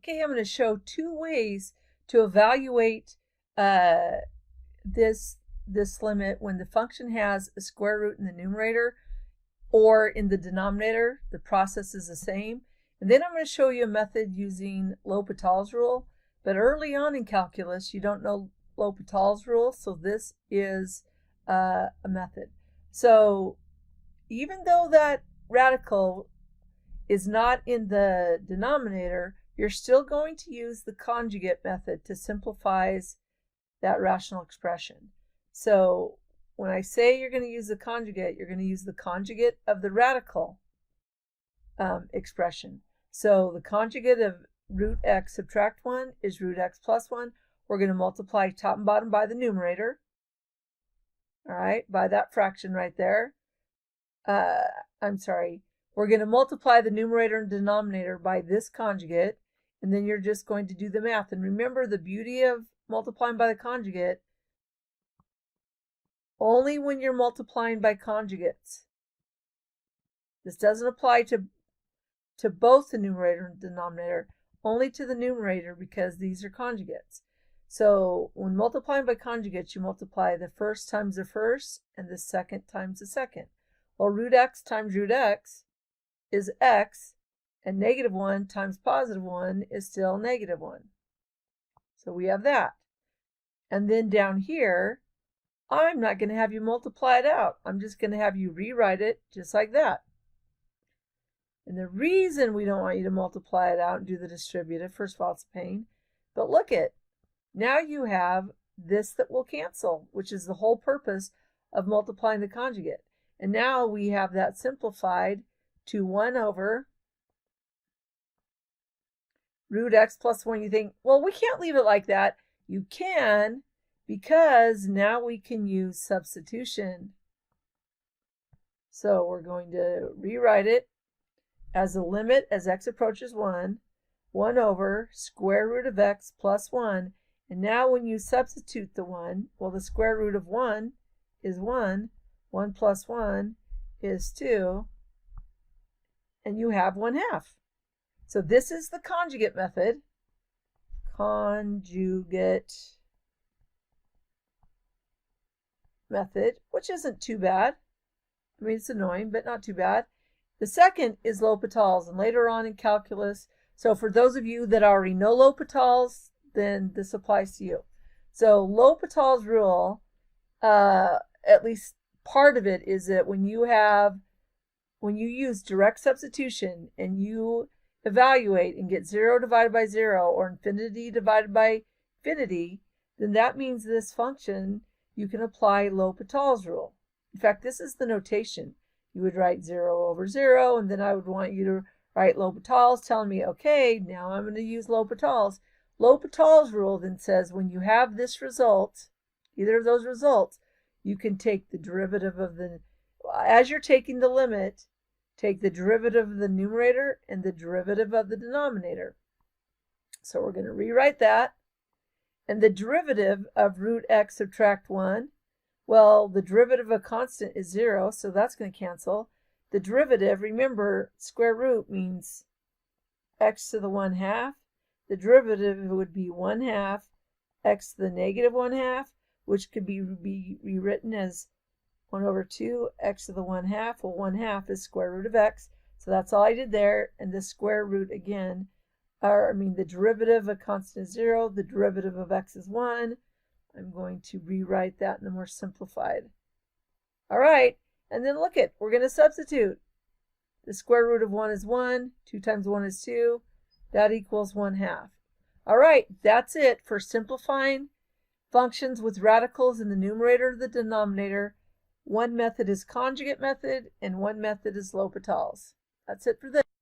Okay, I'm going to show two ways to evaluate this limit when the function has a square root in the numerator or in the denominator. The process is the same. And then I'm going to show you a method using L'Hopital's rule. But early on in calculus, you don't know L'Hopital's rule, so this is a method. So even though that radical is not in the denominator, you're still going to use the conjugate method to simplify that rational expression. So when I say you're going to use the conjugate, you're going to use the conjugate of the radical expression. So the conjugate of root x subtract 1 is root x plus 1. We're going to multiply top and bottom by the numerator. All right, by that fraction right there. We're going to multiply the numerator and denominator by this conjugate, and then you're just going to do the math. And remember, the beauty of multiplying by the conjugate, only when you're multiplying by conjugates. This doesn't apply to both the numerator and denominator, only to the numerator because these are conjugates. So when multiplying by conjugates, you multiply the first times the first and the second times the second. Well, root x times root x is x, and negative 1 times positive 1 is still negative 1. So we have that. And then down here, I'm not going to have you multiply it out. I'm just going to have you rewrite it just like that. And the reason we don't want you to multiply it out and do the distributive, first of all, it's a pain. But look at, now you have this that will cancel, which is the whole purpose of multiplying the conjugate. And now we have that simplified to 1 over root x plus 1. You think, well, we can't leave it like that. You can, because now we can use substitution. So we're going to rewrite it as a limit as x approaches 1 over square root of x plus 1. And now when you substitute the 1, well, the square root of 1 is 1. 1 plus 1 is 2. And you have 1/2. So this is the conjugate method. Conjugate method, which isn't too bad. I mean, it's annoying, but not too bad. The second is L'Hopital's, and later on in calculus. So for those of you that already know L'Hopital's, then this applies to you. So L'Hopital's rule, at least part of it, is that when you use direct substitution and you evaluate and get 0 divided by 0 or infinity divided by infinity, then that means this function, you can apply L'Hopital's rule. In fact, this is the notation. You would write 0 over 0, and then I would want you to write L'Hopital's, telling me, okay, now I'm going to use L'Hopital's. L'Hopital's rule then says when you have this result, either of those results, you can take the derivative of the, as you're taking the limit, take the derivative of the numerator and the derivative of the denominator. So we're going to rewrite that. And the derivative of root x subtract 1, well, the derivative of a constant is 0, so that's going to cancel. The derivative, remember, square root means x to the 1/2. The derivative would be 1/2 x to the negative 1/2, which could be rewritten as 1 over 2 x to the 1/2. Well, 1/2 is square root of x, so that's all I did there. And the square root again, the derivative of a constant is 0. The derivative of x is 1. I'm going to rewrite that in the more simplified. All right, and then look at, we're going to substitute. The square root of 1 is 1. 2 times 1 is 2. That equals 1/2. All right, that's it for simplifying functions with radicals in the numerator or the denominator. One method is conjugate method, and one method is L'Hopital's. That's it for this.